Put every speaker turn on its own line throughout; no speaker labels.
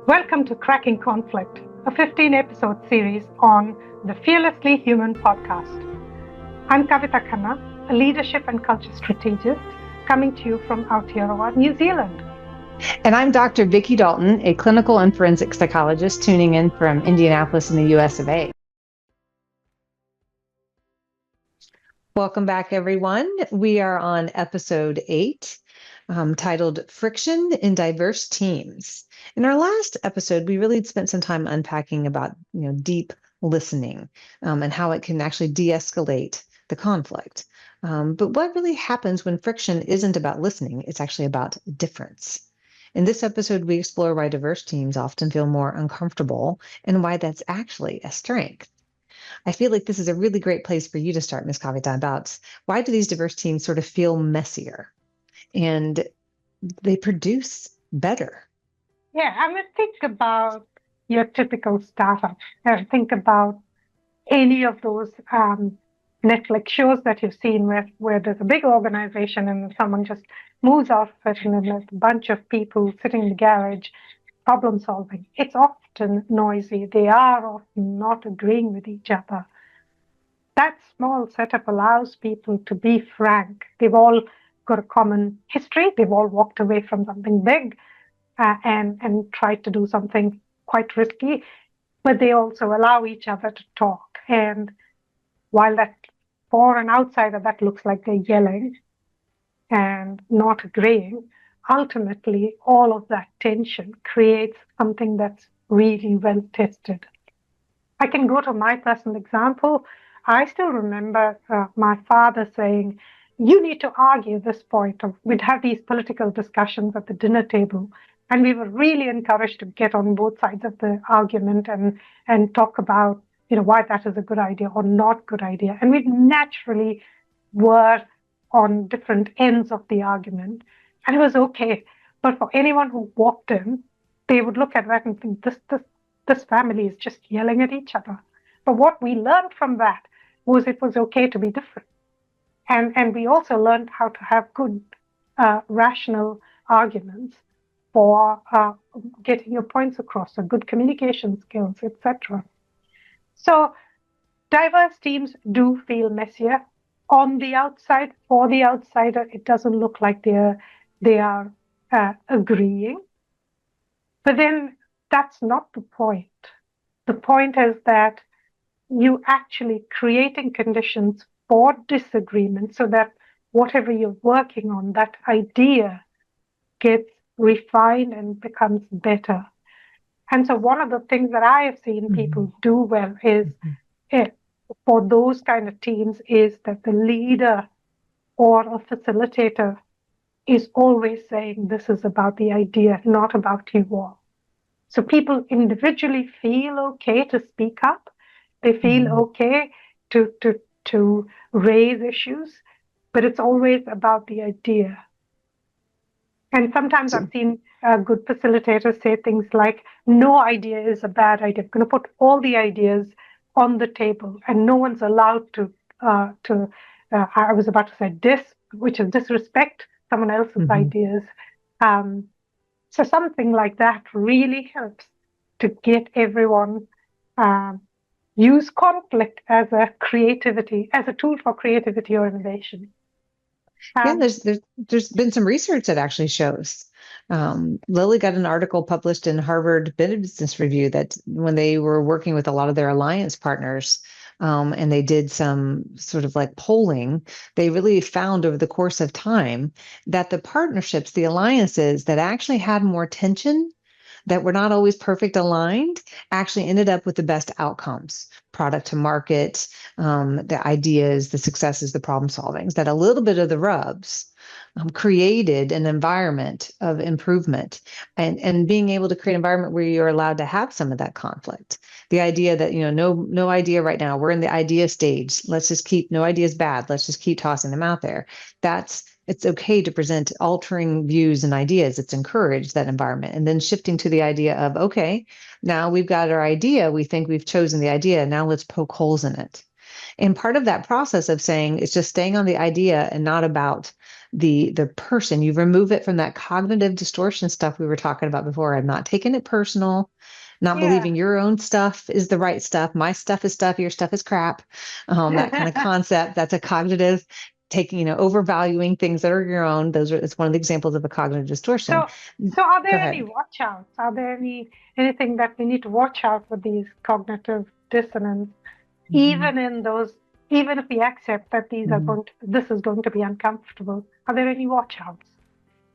Welcome to Cracking Conflict, a 15-episode series on the Fearlessly Human podcast. I'm Kavita Khanna, a leadership and culture strategist, coming to you from Aotearoa, New Zealand.
And I'm Dr. Vicki Dalton, a clinical and forensic psychologist tuning in from Indianapolis in the US of A. Welcome back, everyone. We are on episode 8, titled Friction in Diverse Teams. In our last episode, we really spent some time unpacking about deep listening and how it can actually de-escalate the conflict. But what really happens when friction isn't about listening, it's actually about difference. In this episode, we explore why diverse teams often feel more uncomfortable and why that's actually a strength. I feel like this is a really great place for you to start, Ms. Kavita, about why do these diverse teams sort of feel messier and they produce better?
Yeah, I mean, think about your typical startup. Think about any of those Netflix shows that you've seen where there's a big organization and someone just moves out of it and then there's a bunch of people sitting in the garage problem solving. It's often noisy. They are often not agreeing with each other. That small setup allows people to be frank. They've all got a common history. They've all walked away from something big and tried to do something quite risky, but they also allow each other to talk. And while that for an outsider, that looks like they're yelling and not agreeing, ultimately, all of that tension creates something that's really well tested. I can go to my personal example. I still remember my father saying, you need to argue this point. We'd have these political discussions at the dinner table, and we were really encouraged to get on both sides of the argument and talk about why that is a good idea or not good idea. And we naturally were on different ends of the argument, and it was okay. But for anyone who walked in, they would look at that and think, this family is just yelling at each other. But what we learned from that was it was okay to be different. And we also learned how to have good, rational arguments for getting your points across, so good communication skills, etc. So diverse teams do feel messier. On the outside, for the outsider, it doesn't look like they are agreeing. But then that's not the point. The point is that you actually creating conditions for disagreement so that whatever you're working on, that idea gets refined and becomes better. And so one of the things that I have seen people do well is for those kind of teams is that the leader or a facilitator is always saying this is about the idea, not about you all. So people individually feel okay to speak up. They feel okay to raise issues, but it's always about the idea. And sometimes I've seen good facilitators say things like, no idea is a bad idea. I'm going to put all the ideas on the table and no one's allowed to I was about to say which is disrespect someone else's ideas. So something like that really helps to get everyone use conflict as a tool for creativity or innovation.
There's been some research that actually shows. Lily got an article published in Harvard Business Review that when they were working with a lot of their alliance partners, and they did some sort of like polling, they really found over the course of time that the partnerships, the alliances that actually had more tension, that were not always perfect aligned, actually ended up with the best outcomes, product to market, the ideas, the successes, the problem solvings, that a little bit of the rubs created an environment of improvement and being able to create an environment where you're allowed to have some of that conflict. The idea that, no idea right now, we're in the idea stage. Let's just no idea is bad. Let's just keep tossing them out there. It's okay to present altering views and ideas. It's encouraged, that environment. And then shifting to the idea of, okay, now we've got our idea. We think we've chosen the idea. Now let's poke holes in it. And part of that process of saying it's just staying on the idea and not about the person. You remove it from that cognitive distortion stuff we were talking about before. I'm not taking it personal, not
Yeah.
believing your own stuff is the right stuff. My stuff is stuff, your stuff is crap. That kind of concept. That's a cognitive taking, overvaluing things that are your own. It's one of the examples of a cognitive distortion.
So, so are
Go
there any
ahead.
watch outs? Are there anything that we need to watch out with these cognitive dissonance,
Mhm.
even in those, even if we accept that
Mhm.
this is going to be uncomfortable? Are there any watch outs?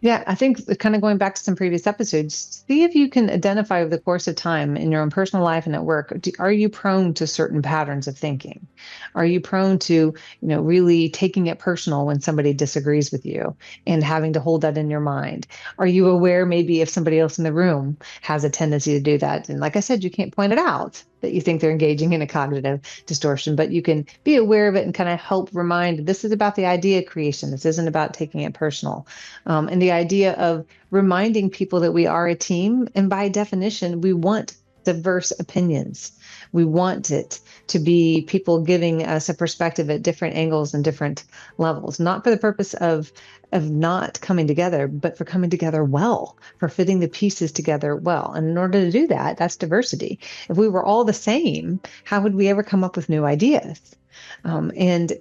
Yeah, I think kind of going back to some previous episodes, see if you can identify over the course of time in your own personal life and at work, are you prone to certain patterns of thinking? Are you prone to, really taking it personal when somebody disagrees with you and having to hold that in your mind? Are you aware maybe if somebody else in the room has a tendency to do that? And like I said, you can't point it out that you think they're engaging in a cognitive distortion, but you can be aware of it and kind of help remind this is about the idea creation. This isn't about taking it personal. And the idea of reminding people that we are a team. And by definition, we want diverse opinions. We want it to be people giving us a perspective at different angles and different levels, not for the purpose of not coming together, but for coming together well, for fitting the pieces together well. And in order to do that, that's diversity. If we were all the same, how would we ever come up with new ideas? And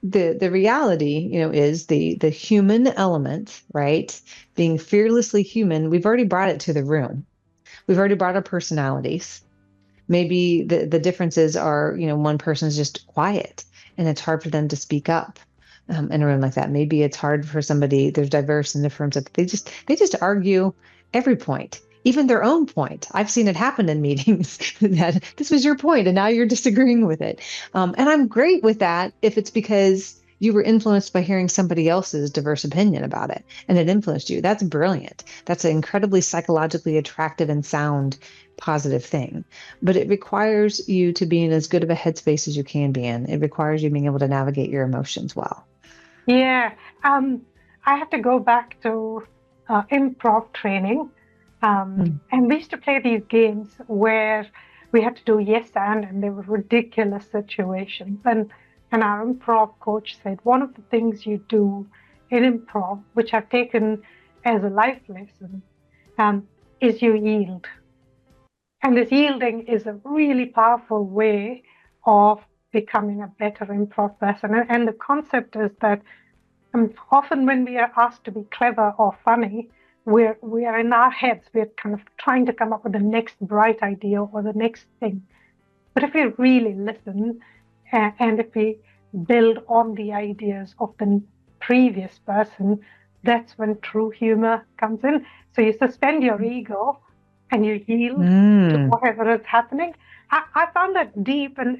the reality, is the human element, right? Being fearlessly human, we've already brought it to the room. We've already brought our personalities. Maybe the differences are, one person's just quiet and it's hard for them to speak up in a room like that. Maybe it's hard for somebody, there's diverse in the firms that they just argue every point, even their own point. I've seen it happen in meetings that this was your point and now you're disagreeing with it. And I'm great with that if it's because you were influenced by hearing somebody else's diverse opinion about it and it influenced you. That's brilliant. That's an incredibly psychologically attractive and sound positive thing. But it requires you to be in as good of a headspace as you can be in. It requires you being able to navigate your emotions well.
Yeah, um, I have to go back to improv training.
Mm.
And we used to play these games where we had to do yes and they were ridiculous situations. And our improv coach said, one of the things you do in improv, which I've taken as a life lesson, um, is you yield. And this yielding is a really powerful way of becoming a better improv person. And the concept is that often when we are asked to be clever or funny, we are in our heads, we're kind of trying to come up with the next bright idea or the next thing. But if we really listen and if we build on the ideas of the previous person, that's when true humor comes in. So you suspend your ego and you yield to
Mm.
whatever is happening. I found that deep and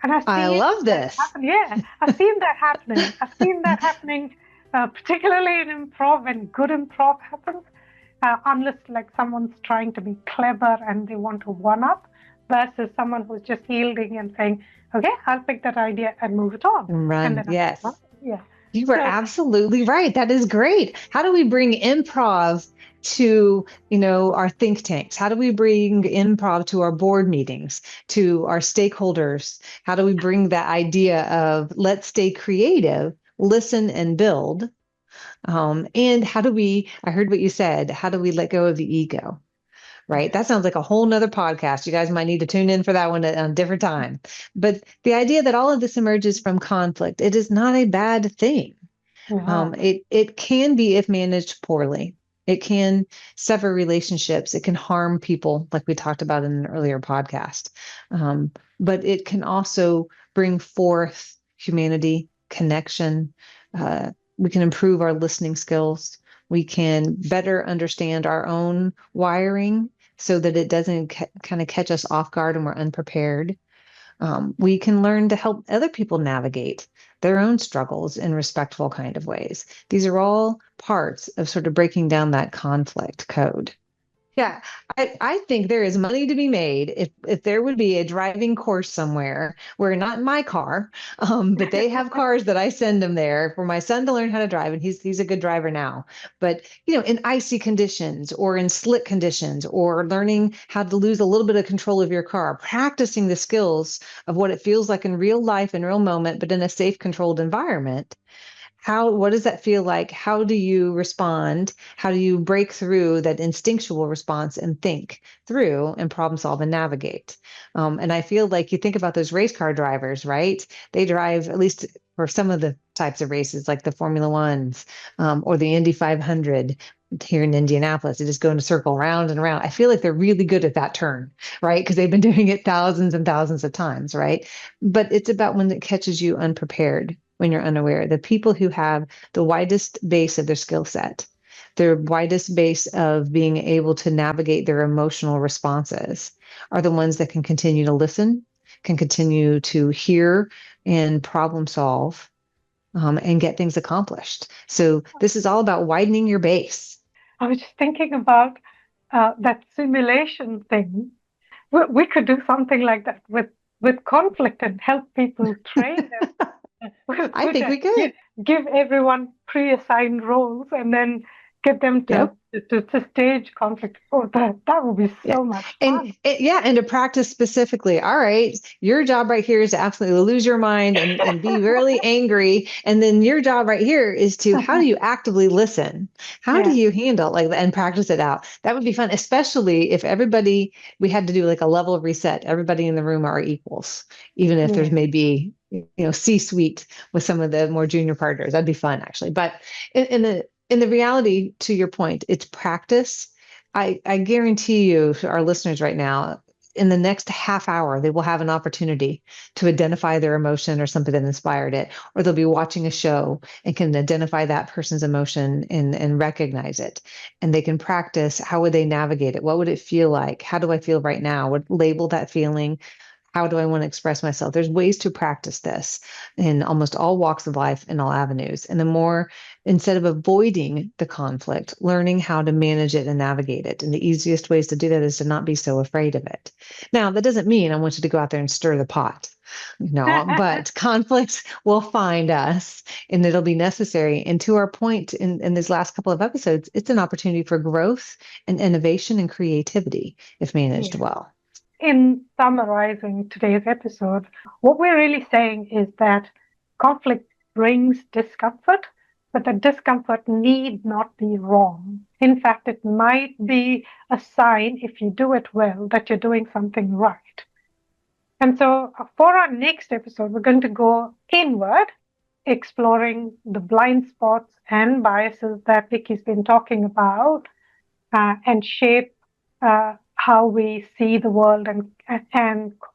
I
I
see
love
that
this.
happen. Yeah, I've seen that happening. I've seen that happening, particularly in improv when good improv happens. Unless like someone's trying to be clever and they want to one up, versus someone who's just yielding and saying, "Okay, I'll pick that idea and move it on,"
And
and
run.
then I move on.
Yes.
Yeah.
You were
So
absolutely right. That is great. How do we bring improv to, our think tanks? How do we bring improv to our board meetings, to our stakeholders? How do we bring that idea of let's stay creative, listen and build? And I heard what you said, how do we let go of the ego? Right? That sounds like a whole nother podcast. You guys might need to tune in for that one at a different time. But the idea that all of this emerges from conflict, it is not a bad thing.
no.
It can be if managed poorly. It can sever relationships. It can harm people, like we talked about in an earlier podcast. But it can also bring forth humanity, connection. Uh, we can improve our listening skills. We can better understand our own wiring so that it doesn't kind of catch us off guard and we're unprepared. We can learn to help other people navigate their own struggles in respectful kind of ways. These are all parts of sort of breaking down that conflict code. Yeah, I think there is money to be made if there would be a driving course somewhere where not in my car, but they have cars that I send them there for my son to learn how to drive, and he's a good driver now. But in icy conditions or in slick conditions, or learning how to lose a little bit of control of your car, practicing the skills of what it feels like in real life, in real moment, but in a safe, controlled environment. What does that feel like? How do you respond? How do you break through that instinctual response and think through and problem solve and navigate? And I feel like you think about those race car drivers, right? They drive, at least for some of the types of races, like the Formula Ones, or the Indy 500 here in Indianapolis. They just go in a circle round and around. I feel like they're really good at that turn, right? Because they've been doing it thousands and thousands of times, right? But it's about when it catches you unprepared, when you're unaware. The people who have the widest base of their skill set, their widest base of being able to navigate their emotional responses, are the ones that can continue to listen, can continue to hear and problem solve, and get things accomplished. So this is all about widening your base.
I was just thinking about that simulation thing. We could do something like that with conflict and help people train them.
I
We
think we
just
could.
give everyone pre-assigned roles and then get them
Yep.
to stage conflict. Oh, that would be
Yeah.
so much
And
fun.
yeah, and to practice specifically. All right, your job right here is to absolutely lose your mind and be really angry. And then your job right here is to, how do you actively listen? How do
Yeah,
you handle like and practice it out? That would be fun, especially if everybody, we had to do like a level of reset. Everybody in the room are equals, even if there's
yeah,
maybe, C-suite with some of the more junior partners. That'd be fun actually. But in the reality, to your point, it's practice. I guarantee you, our listeners right now, in the next half hour, they will have an opportunity to identify their emotion or something that inspired it, or they'll be watching a show and can identify that person's emotion and recognize it. And they can practice, how would they navigate it? What would it feel like? How do I feel right now? Would label that feeling. How do I want to express myself? There's ways to practice this in almost all walks of life and all avenues. And the more, instead of avoiding the conflict, learning how to manage it and navigate it. And the easiest ways to do that is to not be so afraid of it. Now, that doesn't mean I want you to go out there and stir the pot. No, but conflict will find us and it'll be necessary. And to our point in these last couple of episodes, it's an opportunity for growth and innovation and creativity if managed
yeah.
well.
In summarizing today's episode, what we're really saying is that conflict brings discomfort, but the discomfort need not be wrong. In fact, it might be a sign, if you do it well, that you're doing something right. And so, for our next episode, we're going to go inward, exploring the blind spots and biases that Vicky's been talking about, and shape how we see the world and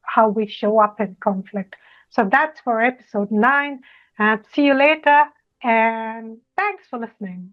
how we show up in conflict. So that's for episode 9. See you later, and thanks for listening.